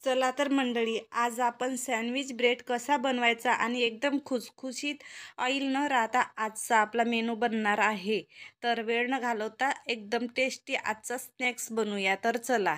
चला तर मंडळी, आज आपण सँडविच ब्रेड कसा बनवायचा आणि एकदम खुसखुशीत ऑइल न राहता आजचा आपला मेनू बनणार आहे. तर वेळ न घालवता एकदम टेस्टी आजचा स्नॅक्स बनवूया. तर चला.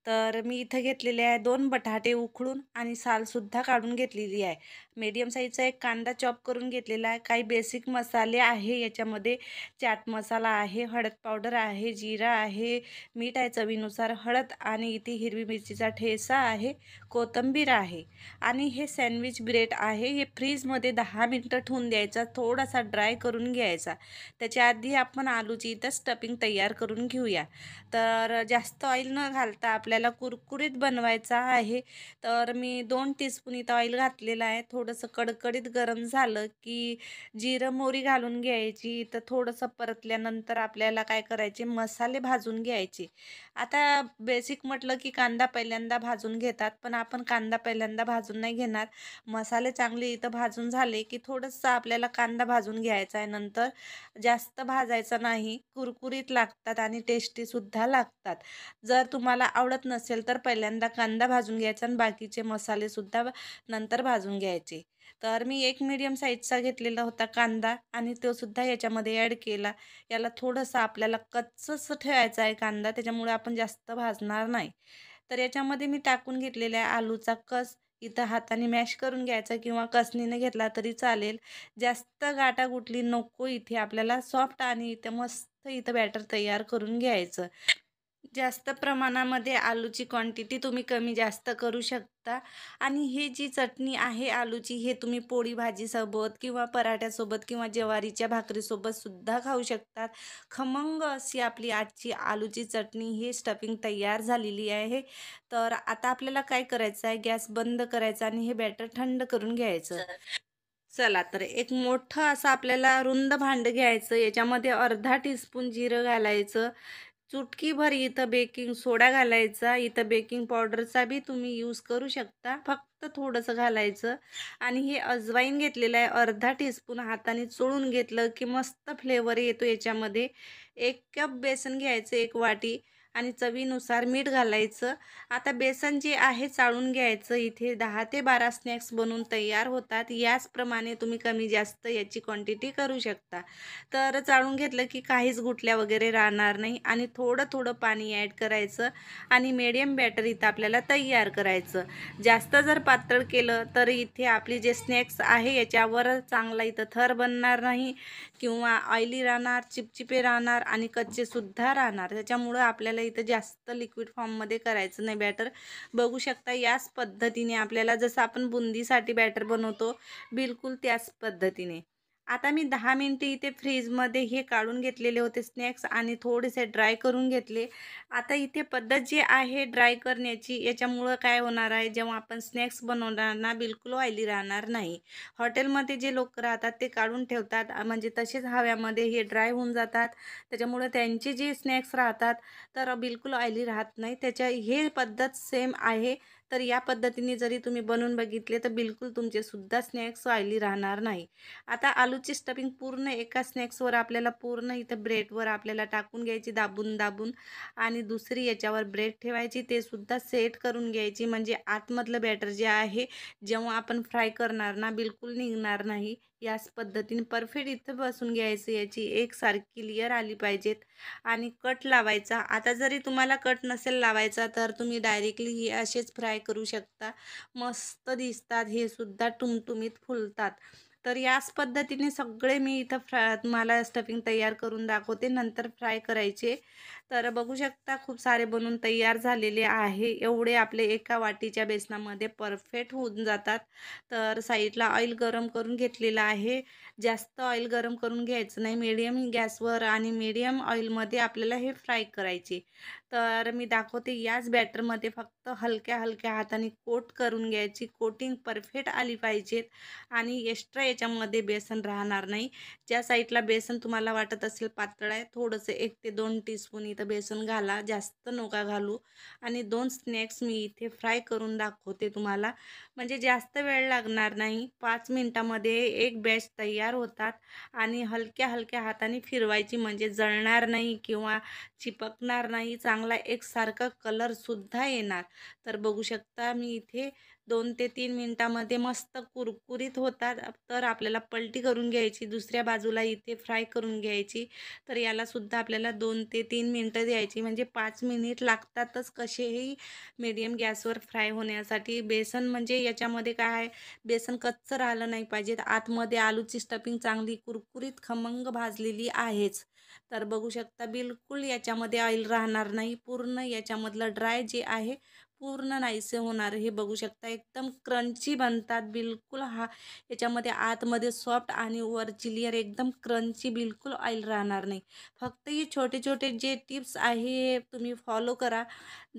तर मी इथं घेतलेले आहे 2 बटाटे उकळून आणि सालसुद्धा काढून घेतलेली आहे. मीडियम साईजचा एक कांदा चॉप करून घेतलेला आहे. काही बेसिक मसाले आहे याच्यामध्ये. चाट मसाला आहे, हळद पावडर आहे, जिरा आहे, मीठ आहे चवीनुसार, हळद आणि इथे हिरवी मिरचीचा ठेचा आहे, कोथिंबीर आहे आणि हे सँडविच ब्रेड आहे. हे फ्रीजमध्ये 10 मिनिटं ठेवून द्यायचा, थोडासा ड्राय करून घ्यायचा. त्याच्या आधी आपण आलूची इथं स्टफिंग तयार करून घेऊया. तर जास्त ऑइल न घालता आपल्याला कुरकुरीत बनवायचा आहे. तर मी 2 टीस्पून इथं ऑइल घातलेलं आहे. थोडंसं कडकडीत गरम झालं की जिरं मोहरी घालून घ्यायची. तर थोडंसं परतल्यानंतर आपल्याला काय करायचे, मसाले भाजून घ्यायचे. आता बेसिक म्हटलं की कांदा पहिल्यांदा भाजून घेतात, पण आपण कांदा पहिल्यांदा भाजून नाही घेणार. मसाले चांगले इथं भाजून झाले की थोडंसं आपल्याला कांदा भाजून घ्यायचा आहे. नंतर जास्त भाजायचा नाही, कुरकुरीत लागतात आणि टेस्टीसुद्धा लागतात. जर तुम्हाला आवडत नसेल तर पहिल्यांदा कांदा भाजून घ्यायचा आणि बाकीचे मसालेसुद्धा नंतर भाजून घ्यायचे. तर मी एक मीडियम साईजचा घेतलेला होता कांदा आणि तो सुद्धा याच्यामध्ये ॲड केला. याला थोडंसं आपल्याला कच्चंच ठेवायचं आहे कांदा, त्याच्यामुळे आपण जास्त भाजणार नाही. तर याच्यामध्ये मी टाकून घेतलेला आहे आलूचा कस. इथं हाताने मॅश करून घ्यायचा किंवा कसणीने घेतला तरी चालेल. जास्त गाठागुठली नको इथे, आपल्याला सॉफ्ट आणि इथं मस्त इथं बॅटर तयार करून घ्यायचं. जास्त प्रमाणामध्ये आलूची क्वांटिटी तुम्ही कमी जास्त करू शकता आणि ही जी चटणी आहे आलूची, हे तुम्ही पोळी भाजीसोबत किंवा पराठ्यासोबत किंवा ज्वारीच्या भाकरीसोबत सुद्धा खाऊ शकतात. खमंग अशी आपली आजची आलूची चटणी, ही स्टफिंग तयार झालेली आहे. तर आता आपल्याला काय करायचं आहे, गॅस बंद करायचा आणि हे बॅटर थंड करून घ्यायचं. चला तर एक मोठं असं आपल्याला रुंद भांडं घ्यायचं. याच्यामध्ये अर्धा टीस्पून जिरं घालायचं. चुटकीभर इथं बेकिंग सोडा घालायचा. इथं बेकिंग पावडरचा बी तुम्ही यूज करू शकता. फक्त थोडंसं घालायचं आणि हे अजवाईन घेतलेलं आहे अर्धा टीस्पून. हाताने चोळून घेतलं की मस्त फ्लेवर येतो याच्यामध्ये. 1 कप बेसन घ्यायचं, 1 वाटी आणि चवीनुसार मीठ घालायचं. आता बेसन जे आहे चाळून घ्यायचं. इथे 10 ते 12 स्नॅक्स बनवून तयार होतात. याचप्रमाणे तुम्ही कमी जास्त याची क्वांटिटी करू शकता. तर चाळून घेतलं की काहीच गुठल्या वगैरे राहणार नाही आणि थोडं थोडं पाणी ॲड करायचं आणि मीडियम बॅटर इथं आपल्याला तयार करायचं. जास्त जर पातळ केलं तर इथे आपली जे स्नॅक्स आहे याच्यावर चांगला इथं थर बनणार नाही किंवा ऑइली राहणार, चिपचिपे राहणार आणि कच्चेसुद्धा राहणार. त्याच्यामुळं आपल्याला इथं जास्त लिक्विड फॉर्ममध्ये करायचं नाही बॅटर. बघू शकता याच पद्धतीने आपल्याला, जसं आपण बुंदीसाठी बॅटर बनवतो बिलकुल त्याच पद्धतीने. आता मी 10 मिनिटे इथे फ्रीजमध्ये हे काढून घेतलेले होते स्नॅक्स आणि थोडेसे ड्राय करून घेतले. आता इथे पद्धत जी आहे ड्राय करण्याची, याच्यामुळं काय होणार आहे, जेव्हा आपण स्नॅक्स बनवणार ना बिलकुल ऑइली राहणार नाही. हॉटेलमध्ये जे लोक राहतात ते काढून ठेवतात, म्हणजे तसेच हव्यामध्ये हे ड्राय होऊन जातात. त्याच्यामुळं त्यांचे जे स्नॅक्स राहतात तर बिलकुल ऑइली राहत नाही. हे पद्धत सेम आहे. तर या पद्धतीने जरी तुम्ही बनवून बघितले तर बिलकुल तुमचे सुद्धा स्नॅक्स ऑइली राहणार नाही. आता आलूची स्टफिंग पूर्ण एका स्नॅक्सवर आपल्याला पूर्ण इथं ब्रेडवर आपल्याला टाकून घ्यायची दाबून दाबून आणि दुसरी याच्यावर ब्रेड ठेवायची, ते सुद्धा सेट करून घ्यायची. म्हणजे आतमधलं बॅटर जे आहे जेव्हा आपण फ्राय करणार ना बिलकुल निघणार नाही. याच पद्धतीने परफेक्ट इथं बसून घ्यायचं. याची एकसारखी लेयर आली पाहिजेत आणि कट लावायचा. आता जरी तुम्हाला कट नसेल लावायचा तर तुम्ही डायरेक्टली हे असेच फ्राय करू शकता. मस्त दिसतात, हे सुद्धा टुमटुमीत फुलतात. तर याच पद्धतीने सगळे मी इथं तुम्हाला स्टफिंग तयार करून दाखवते, नंतर फ्राय करायचे. तर बघू शकता खूप सारे बनून तयार झालेले आहे. एवढे आपले एका वाटीच्या बेसनामध्ये परफेक्ट होऊन जातात. तर साईडला ऑइल गरम करून घेतलेलं आहे. जास्त ऑइल गरम करून घ्यायचं नाही, मीडियम गॅसवर आणि मीडियम ऑइलमध्ये आपल्याला हे फ्राय करायचे. तर मी दाखवते याच बॅटरमध्ये फक्त हलक्या हलक्या हाताने कोट करून घ्यायची. कोटिंग परफेक्ट आली पाहिजेत आणि एक्स्ट्रा याच्यामध्ये बेसन राहणार नाही. ज्या साईडला बेसन तुम्हाला वाटत असेल पातळ आहे, थोडंसं 1 ते 2 टीस्पून इथं बेसन घाला, जास्त नका घालू. आणि 2 स्नॅक्स मी इथे फ्राय करून दाखवते तुम्हाला. म्हणजे जास्त वेळ लागणार नाही. 5 मिनिटामध्ये एक बॅच तयार होतात आणि हलक्या हलक्या हाताने फिरवायची, म्हणजे जळणार नाही किंवा चिपकणार नाही, चांगला एकसारखा कलरसुद्धा येणार. तर बघू शकता मी इथे 2 ते 3 मिनिटामध्ये मस्त कुरकुरीत होतात. तर आपल्याला पलटी करून घ्यायची, दुसऱ्या बाजूला इथे फ्राय करून घ्यायची. तर यालासुद्धा आपल्याला 2 ते 3 मिनिटं द्यायची, म्हणजे 5 मिनिट लागतातच कसेही मीडियम गॅसवर फ्राय होण्यासाठी. बेसन म्हणजे याच्यामध्ये काय आहे, बेसन कच्चं राहिलं नाही पाहिजे. आतमध्ये आलूची स्टफिंग चांगली कुरकुरीत खमंग भाजलेली आहेच. तर बघू शकता बिलकुल याच्यामध्ये ऑइल राहणार नाही. पूर्ण याच्यामधलं ड्राय जे आहे पूर्ण नाहीसे होणार. हे बघू शकता एकदम क्रंची बनतात बिलकुल. याच्यामध्ये आतमध्ये सॉफ्ट आणि वरची लेयर एकदम क्रंची, बिलकुल ऑइल राहणार नाही. फक्त हे छोटे छोटे जे टिप्स आहे तुम्ही फॉलो करा.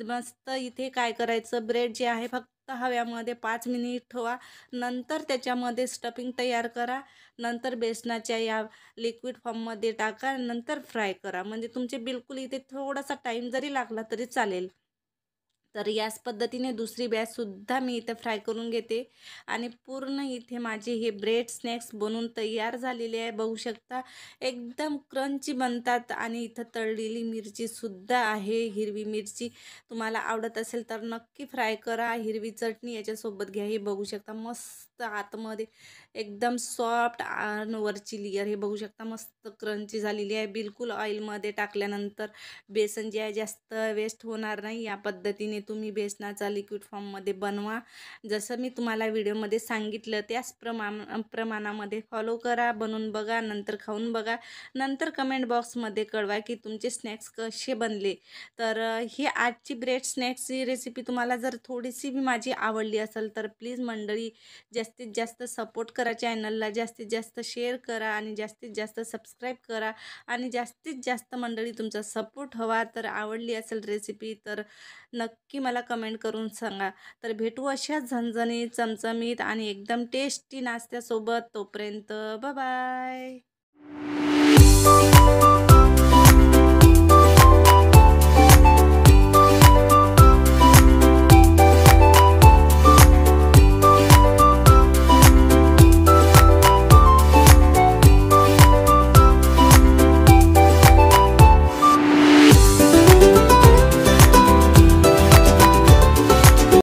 मस्त इथे काय करायचं, ब्रेड जे आहे फक्त हव्यामध्ये 5 मिनिट ठेवा. नंतर त्याच्यामध्ये स्टफिंग तयार करा. नंतर बेसनाच्या या लिक्विड फॉर्ममध्ये टाका. नंतर फ्राय करा. म्हणजे तुमचे बिलकुल इथे थोडासा टाईम जरी लागला तरी चालेल. तर याच पद्धतीने दुसरी बॅचसुद्धा मी इथे फ्राय करून घेते. आणि पूर्ण इथे माझे हे ब्रेड स्नॅक्स बनवून तयार झालेले आहे. बघू शकता एकदम क्रंची बनतात. आणि इथं तळलेली मिरचीसुद्धा आहे, हिरवी मिरची. तुम्हाला आवडत असेल तर नक्की फ्राय करा. हिरवी चटणी याच्यासोबत घ्या. हे बघू शकता मस्त आतमध्ये एकदम सॉफ्ट आणि वरची लेयर हे बघू शकता मस्त क्रंची झालेली आहे. बिलकुल ऑइलमध्ये टाकल्यानंतर बेसन जे आहे जास्त वेस्ट होणार नाही. या पद्धतीने तुम्ही बेसनाचा लिक्विड फॉर्ममध्ये बनवा. जसं मी तुम्हाला व्हिडिओमध्ये सांगितलं त्याच प्रमाणामध्ये फॉलो करा. बनवून बघा, नंतर खाऊन बघा. नंतर कमेंट बॉक्समध्ये कळवा की तुमचे स्नॅक्स कसे बनले. तर ही आजची ब्रेड स्नॅक्सची रेसिपी तुम्हाला जर थोडीशी बी माझी आवडली असेल तर प्लीज मंडळी जास्तीत जास्त सपोर्ट करा चॅनलला. जास्तीत जास्त शेअर करा आणि जास्तीत जास्त सबस्क्राईब करा. आणि जास्तीत जास्त मंडळी तुमचा सपोर्ट हवा. तर आवडली असेल रेसिपी तर नक्की मला कमेंट करून सांगा. तर भेटू अशाच झणझणीत, चमचमीत आणि एकदम टेस्टी नाश्त्यासोबत. तोपर्यंत बाय.